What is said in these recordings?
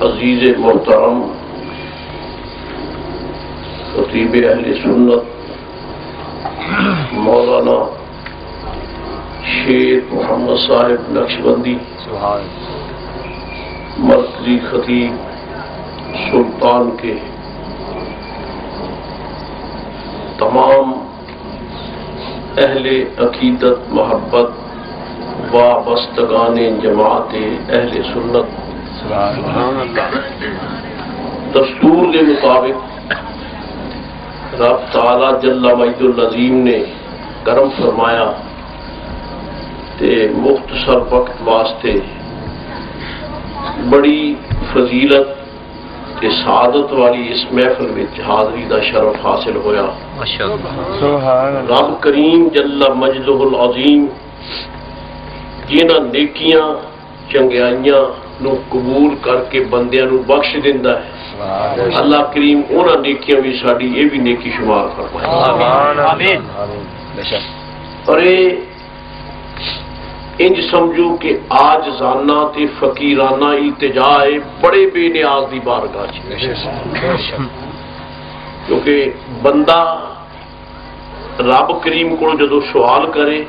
عزیز محترم خطیب اہل سنت مولانا شیخ محمد صاحب نقشبندی مرکزی خطیب سلطان کے تمام اہل عقیدت محبت وابستگان جماعت اہل سنت دستور کے مطابق رب تعالی جل مجد العظیم نے کرم فرمایا تے مختصر وقت واسطے بڑی فضیلت تے سعادت والی اس محفل میں حاضری دا شرف حاصل ہویا۔ رب کریم جل مجدہ العظیم جنہاں نیکیاں چنگیائیاں نو قبول کر کے بندیاں نو بخش دیندا ہے، اللہ کریم انہاں نیکیاں بھی ساڈی یہ بھی نیکی شمار فرمائے۔ آمین۔ اور انج سمجھو کہ عاجزانہ تے فقیرانہ التجا ہے بڑے بے نیاز دی بارگاہ چ، کیونکہ بندہ رب کریم کو جدو سوال کرے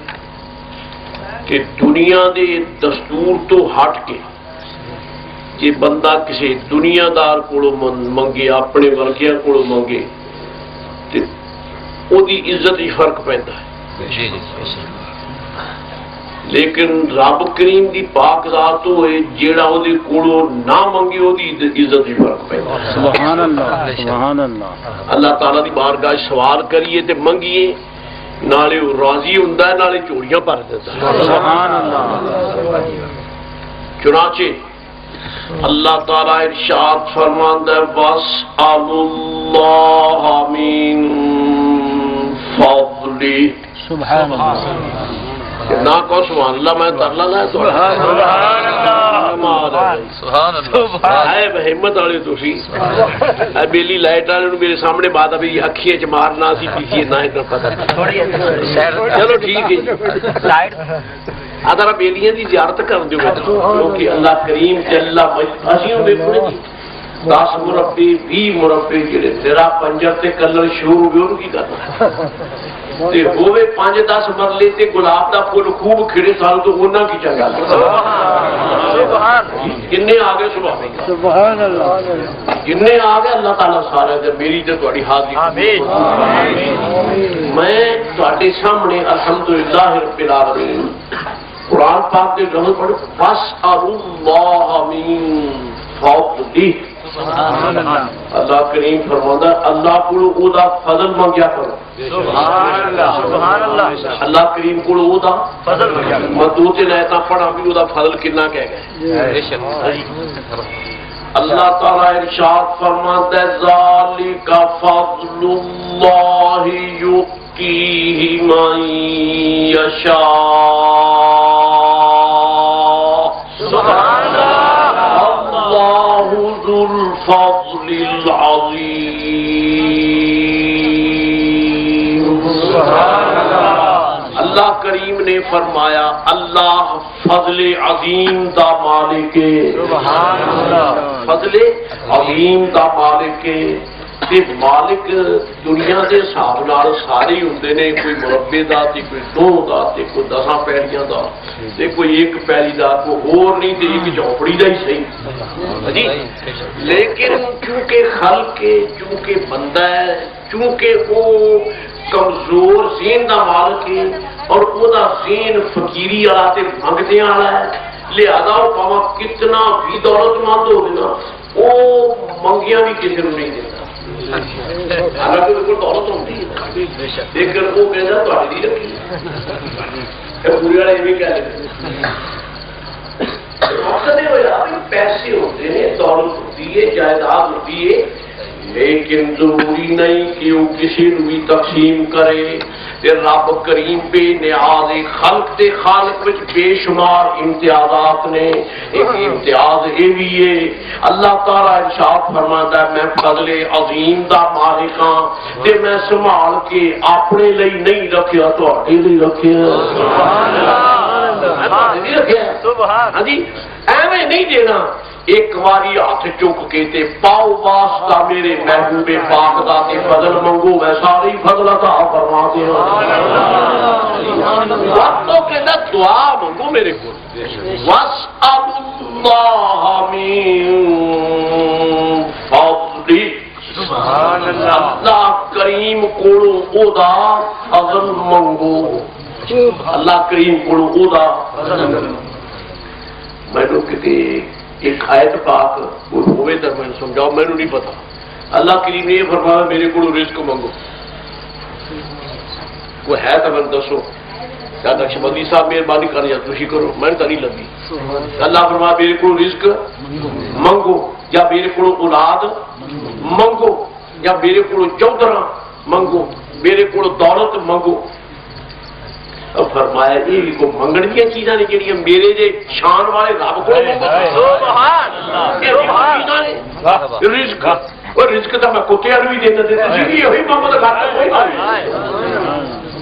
کہ دنیا دے دستور تو ہٹ کے کہ بندہ کسی دنیا دار کو منگے اپنے ورگیاں کو منگے تے او دی عزت ہی فرق پیندا ہے، لیکن رب کریم دی پاک ذات ہوئے جیڑا او دی کولو نہ منگے او دی عزت ہی فرق پیندا ہے۔ سبحان اللہ سبحان اللہ۔ اللہ تعالیٰ دی بارگاہ سوال کریے تے منگیے، نالے راضی ہوندا ہے نالے چوڑیاں بھر دیتا ہے۔ سبحان اللہ۔ چنانچہ اللہ تعالیٰ ارشاد فرماندا ہے وَاسْأَلُوا اللَّهَ مِن فَضْلِهِ۔ سبحان اللہ۔ نہ کو سبحان اللہ میں ترلا لایا تو سبحان اللہ سبحان اللہ ہے ہمت والے تسی اے بیلی لائٹ والے میرے سامنے بات ابھی اکھیاں چ مارنا سی پیچھے نہ پتہ چلو ٹھیک ہے لائٹ ادھر بیلیاں دی زیارت کر دیو کیونکہ اللہ کریم جل اسیوں دیکھو جی 10 مربے 20 مربے جڑے تیرا پنجر تے کلر شروع ہوئے کی کرنا تے ہوئے 5-10 مرلے تے گلاب دا پھول خوب کھڑے سال تو ہونا کی چنگا جننے آگے سبحان اللہ جننے آگے اللہ تعالیٰ سارے دے میری تے تہاڈی حاضری میں تہاڈے سامنے الحمدللہ رب العالمین قرآن پاک دے گل پڑھ وَاسْأَلُوا اللَّهَ مِن فَضْلِهِ۔ اللہ کریم فرماتا ہے اللہ کو او دا فضل منگیا کرو۔ سبحان اللہ سبحان اللہ۔ اللہ کریم کو او دا فضل منگیا کرو۔ میں دو تین آیتاں پڑھا بھی او دا فضل کتنا کہہ گئے۔ اللہ تعالی ارشاد فرماتا ہے ذالک فضل اللہ یؤتیہ من یشاء۔ سبحان اللہ ذو الفضل العظیم۔ اللہ کریم نے فرمایا اللہ فضل عظیم دا مالک فضل عظیم دا مالک تے مالک دنیا دے حساب نال سارے ہوندے نے، کوئی مربے دا تے کوئی 2 دا تے کوئی 10 پیڑیاں دا تے کوئی 1 پیڑی دا کوئی اور نہیں تے ایک جھونپڑی دا ہی صحیح جی، لیکن چونکہ خلق چونکہ بندہ ہے چونکہ وہ کمزور ذہن دا مالک ہے اور او دا ذہن فقیری والا تے منگدے والا ہے، لہذا وہ پاواں کتنا بھی دولت مند ہوے نا وہ منگیاں بھی کسی نوں نہیں دیتا، حالانکہ وہ دولت ہوتی ہے لیکن وہ کہتا تہاڈی نہیں رکھی پوری والے یہ کہہ رہے مقصد یہ ہوا کہ پیسے ہوتے ہیں دولت ہوتی ہے جائیداد ہوتی ہے، لیکن ضروری نہیں کہ وہ کسی نو بھی تقسیم کرے۔ رب کریم بے نیاز خلق تے خالق وچ بے شمار امتیازات نے، ایک امتیاز یہ بھی ہے اللہ تعالیٰ ارشاد فرماتا ہے میں فضل عظیم دا مالک ہاں تے میں سنبھال کے اپنے لئی نہیں رکھیا تہاڈے لئی رکھیا۔ سبحان اللہ۔ ہاں جی ایویں نہیں دینا ایک واری ہاتھ چک کے تے پاؤ واسطہ میرے محبوب پاک دا تے فضل منگو میں ساری فضل عطا فرما دے وقتوں کے اندر دعا منگو میرے کو واسأل اللہ من فضلی اللہ کریم کوڑو او دا فضل منگو اللہ کریم کوڑو او دا میں نے کہتے ایک آیت پاک ہوئے تو میں سمجھاؤ میں نے نہیں پتا اللہ کریم نے یہ فرمایا میرے کو رزق منگو کوئی ہے تو میں دسو کیا نقشبندی صاحب مہربانی کر یا تھی کرو میں تو نہیں لگی اللہ فرمایا میرے کو رزق منگو یا میرے کو اولاد منگو یا میرے کو چودھرا منگو میرے کو دولت منگو فرمایا یہ کو منگن دیا چیزاں نے جہاں میرے جے شان والے رب کو رزق اور رزق تو میں کتیا بھی دینا وہی محمد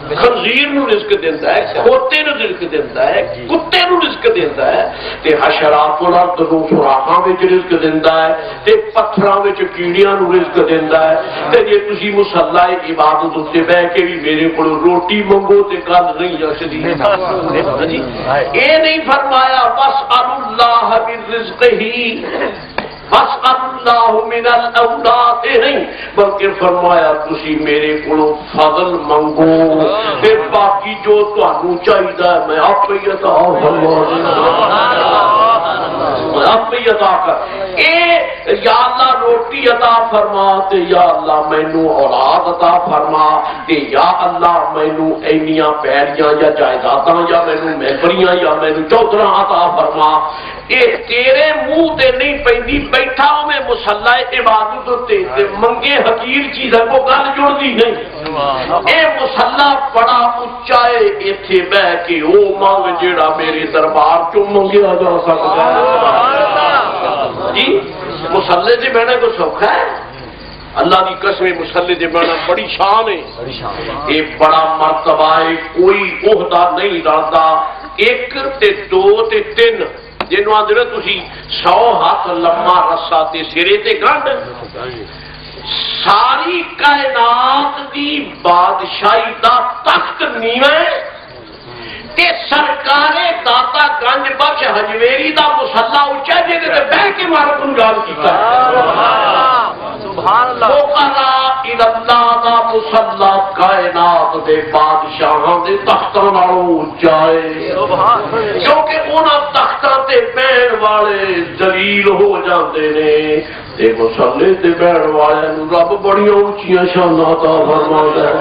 خنزیر نو رزق دیتا ہے کھوتے نو رزق دیتا ہے کتے نو رزق دیتا ہے تے حشرات الارض نو سوراخاں وچ رزق دیندا ہے تے پتھراں وچ کیڑیاں نو رزق دیندا ہے تے جے تسی مصلی عبادت تے بیٹھ کے بھی میرے کول روٹی منگو تے گل نہیں جسدی جی اے نہیں فرمایا بس اللہ بالرزق وَاسْأَلُ اللَّهُ مِنَ الْأَوْلَادِ نہیں بلکہ فرمایا تسی میرے کو فضل منگو تے باقی جو تانوں چاہیدا ہے میں آپ ہی عطا کر اے یا اللہ روٹی عطا فرما تے یا اللہ مینوں اولاد عطا فرما تے یا اللہ مینوں اینیاں پیڑیاں یا جائیداداں یا مینوں محبریاں یا مینوں چودھراں عطا فرما اے تیرے منہ تے نہیں پیندی بیٹھا ہوں میں مصلی عبادت تے منگے حقیر چیزیں کو گل جڑدی نہیں اے مصلی بڑا اچا ہے ایتھے بہ کے او منگ جیڑا میرے دربار چوں منگیا جا سکتا ہے جی مصلی سے بہنا کو سوکھا ہے اللہ دی قسم مصلی سے بہنا بڑی شان ہے یہ بڑا مرتبہ ہے کوئی عہدہ نہیں ڈالتا ایک تے دو تے تین جنوں آدھے تسی 100 ہاتھ لما رسا تے سرے تے گنڈ ساری کائنات دی بادشاہی دا تخت نیویں تے سرکار داتا گنج بخش ہجویری دا مصلی اچا جے تے بیٹھ کے مارا کو گل کیتا سبحان اللہ فقراء اللہ دا مصلی کائنات دے بادشاہاں دے تختاں نالوں اچا ہے کیونکہ انہاں تختاں تے بہن والے ذلیل ہو جاندے نے تے مصلی تے بہن والے نوں رب بڑی اونچیاں شاناں عطا فرماوندا ہے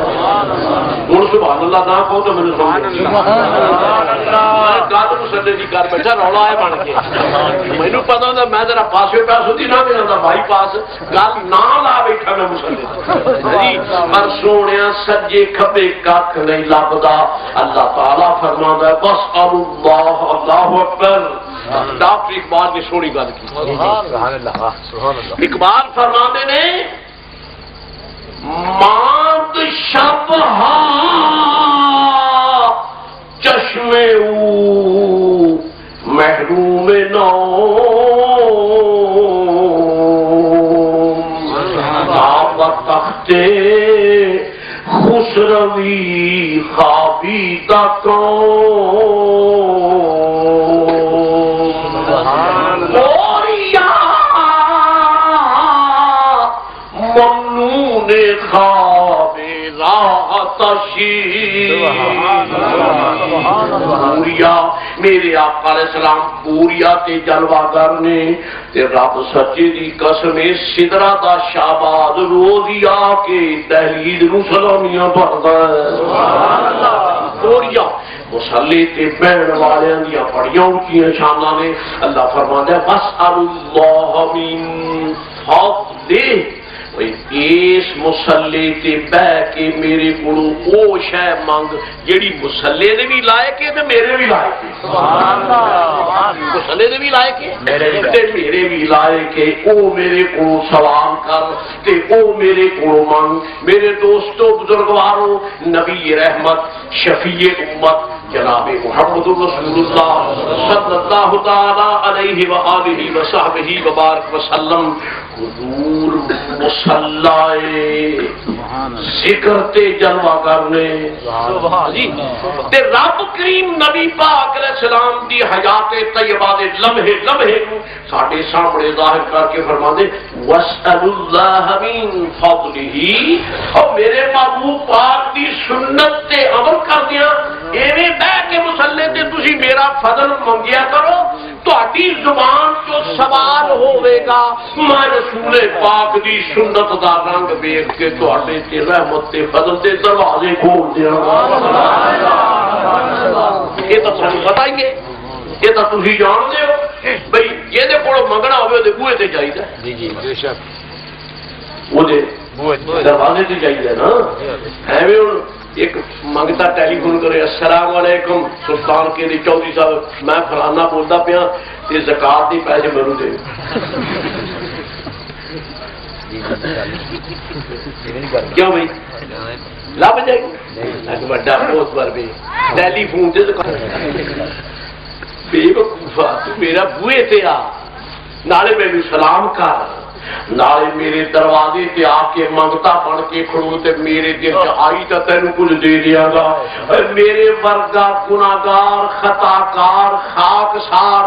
ہن سبحان اللہ نہ کہو تو مینوں سبحان اللہ گل مصلی دی کر بیٹھا رولا ہے بن کے مینوں پتہ ہوندا میں ذرا پاسے پاس ہوندی نہ میرا بھائی پاس گل نہ لا بیٹھا میں مصلی پر سونیا سجے کھبے کھ نہیں لبدا اللہ تعالی فرماندا ہے بس اللہ اللہ اکبر ڈاکٹر اقبال نے سونی گل کی سبحان اللہ اقبال فرماندے نے ماند شب چشمے او محروم نو تختے خسروی خوابی تک ممنون خواب راحت پوریا میرے آقا علیہ السلام پوریا تے جلوہ نے تے رب سچے دی قسم سدرا دا شہباز روزی آ کے دہلیز نو سلامیاں پڑھدا ہے پوریا مصلی تے بہن والیاں دیا بڑیاں اونچیاں شاناں نے اللہ فرماندا ہے واسأل اللہ من فضلہ اس مصلی تے بہ کے میرے کو او شے منگ جیڑی مصلی دے بھی لائق ہے تے میرے بھی لائق ہے سبحان اللہ مصلی دے بھی لائق ہے تے میرے بھی لائق ہے او میرے کو سلام کر تے او میرے کو منگ میرے دوستو بزرگوارو نبی رحمت شفیع امت جناب محمد رسول اللہ صلی اللہ تعالی علیہ وآلہ وصحبہ وبارک وسلم حضور مصلی ذکر تے جلوہ کرنے تے رب کریم نبی پاک علیہ السلام دی حیات طیبہ دے لمحے لمحے کو ساڈے سامنے ظاہر کر کے فرماندے واسأل اللہ من فضلہ، اور میرے محبوب پاک دی سنت تے عمل کر دیا ایویں بیٹھ کے مصلی تے تسی میرا فضل منگیا کرو، تہاڈی زبان جو سوال ہوے گا میں رسول پاک دی سنت دا رنگ ویکھ کے تہاڈے تے رحمت تے فضل دے دروازے کھول دیاں گا۔ یہ تو تھانوں پتہ ہی ہے، یہ تو تسی جانتے ہو بھئی جہدے کولوں منگنا ہوے اودے بوئے تے چاہیدا ہے، جی بے شک اودے دروازے تے چاہیدا نا۔ ایویں ہن ایک منگتا ٹیلی فون کرے السلام علیکم سلطان کے دی چودھری صاحب میں فلانا بولتا پیا تے زکات دی پیسے مینوں دے، کیوں بھائی لب جائے گی بڑا پوسٹ پر بھی ٹیلی فون سے بے وقوفا تو میرا بوئے تے آ نالے مینوں سلام کر نالے میرے دروازے تے آ کے منگتا بن کے کھڑو تے میرے دل چ آئی تے تینوں کچھ دے دیا گا۔ میرے ورگا گناہگار خطاکار خاکسار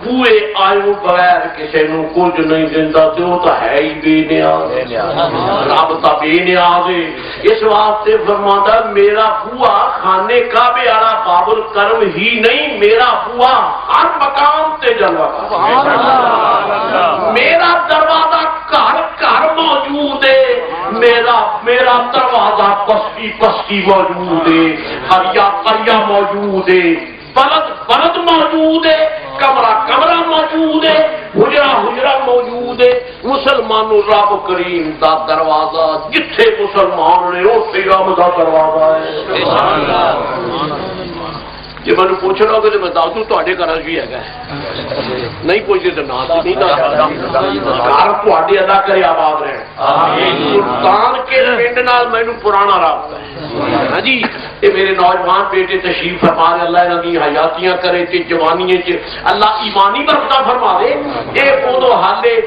بوئے آئیوں بغیر کسی نو کچھ نہیں دیندا تے وہ تو ہے ہی بے نیاز، رب تا بے نیاز ہے۔ اس واسطے فرماتا میرا بوا خانے کعبے والا باب الکرم ہی نہیں، میرا بوا ہر مقام تے جلوہ کرتا، میرا دروازہ گھر گھر موجود ہے، میرا دروازہ بستی بستی موجود ہے، قریا قریا موجود ہے، بلد بلد موجود ہے، کمرہ کمرہ موجود ہے، حجرہ حجرہ موجود ہے۔ مسلمانوں رب کریم دا دروازہ جتھے مسلمان نے اوتھے رب دا دروازہ ہے۔ جی میں پوچھ رہا ہوں کہ میں دس دوں تے گھر بھی ہے نہیں پوچھتے تو نہ گھر تے ادا کرے آباد رہے سلطان کے پنڈ نال مینوں پرانا رابطہ ہے۔ ہاں جی یہ میرے نوجوان بیٹے تشریف فرما دے، اللہ انہاں دی حیاتیاں کرے تے جوانی اللہ ایمانی برکتاں فرما دے۔ یہ ادو حالے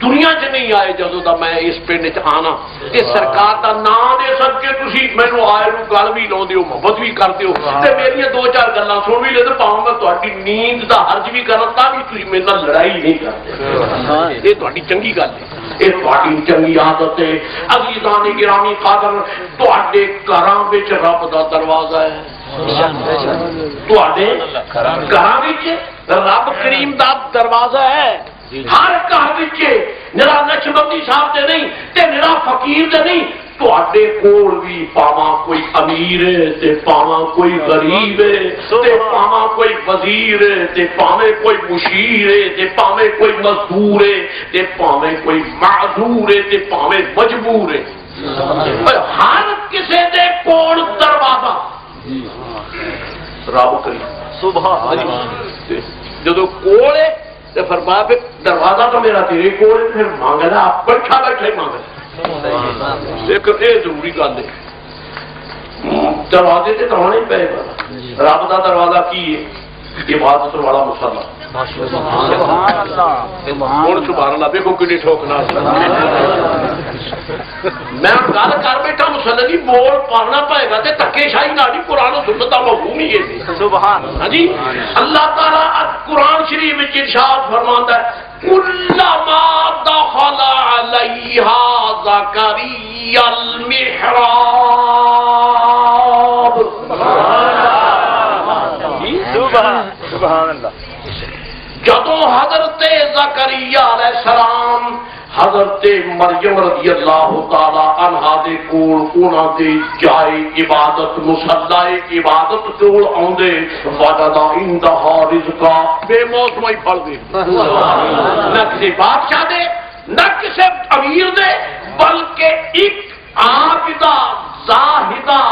دنیا چ نہیں آئے جدو دا میں اس پنڈ چ آنا تے سرکار دا نام دے سب کے تسی مینوں آئے نو گل بھی لاؤندے ہو محبت بھی کرتے ہو تے میری دو چار گلاں سن بھی لے تے پاؤں میں تہاڈی نیند دا حرج بھی کرنا تا بھی تسی میرے نال لڑائی نہیں کرتے۔ یہ تہاڈی چنگی گل ہے، یہ تہاڈی چنگی عادت ہے۔ عزیزان گرامی قدر تہاڈے گھراں وچ رب دا دروازہ ہے، تہاڈے گھراں وچ رب کریم دا دروازہ ہے۔ ہر گھر نرا نقشبندی صاحب دے نہیں تے نرا فقیر دے نہیں، تواڈے کول بھی پاواں کوئی امیر ہے تے پاواں کوئی غریب ہے تے پاواں کوئی وزیر ہے تے پاویں کوئی مشیر ہے تے پاویں کوئی مزدور ہے تے پاویں کوئی معذور ہے تے پاویں مجبور ہے، ہر کسے دے کول دروازہ رب کریم سبحان اللہ۔ جدو کول ہے تو فرمایا پھر دروازہ تو میرا تیرے کول پھر مانگنا آپ بیٹھا بیٹھا ہی مانگنا۔ ایک یہ ضروری گل ہے دروازے سے تو ہونا ہی پے گا۔ رب کا دروازہ کی ہے؟ عبادت والا مصلی۔ ہوں سبحان اللہ دیکھو کتنی ٹھوکنا میں گل کر بیٹھا مصلی کی بول پڑھنا پائے گا تو دھکے شاہی نہ جی قرآن و سنت کا مفہوم ہی ہے۔ سبحان ہاں جی اللہ تعالیٰ قرآن شریف میں ارشاد فرماتا ہے کلما دخل علیہا زکریا المحراب، سبحان اللہ۔ جدو حضرت زکریا علیہ السلام حضرت مریم رضی اللہ تعالی عنہا دے کول انہاں دے جائے عبادت مصلی عبادت کول آوندے وجدا عندہا رزقا بے موسم ہی پھل دے، نہ کسی بادشاہ دے نہ کسی امیر دے بلکہ ایک عابدہ زاہدہ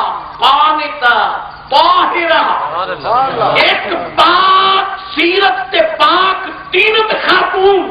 قانتہ طاہرہ ایک پاک سیرت تے پاک دینت خاتون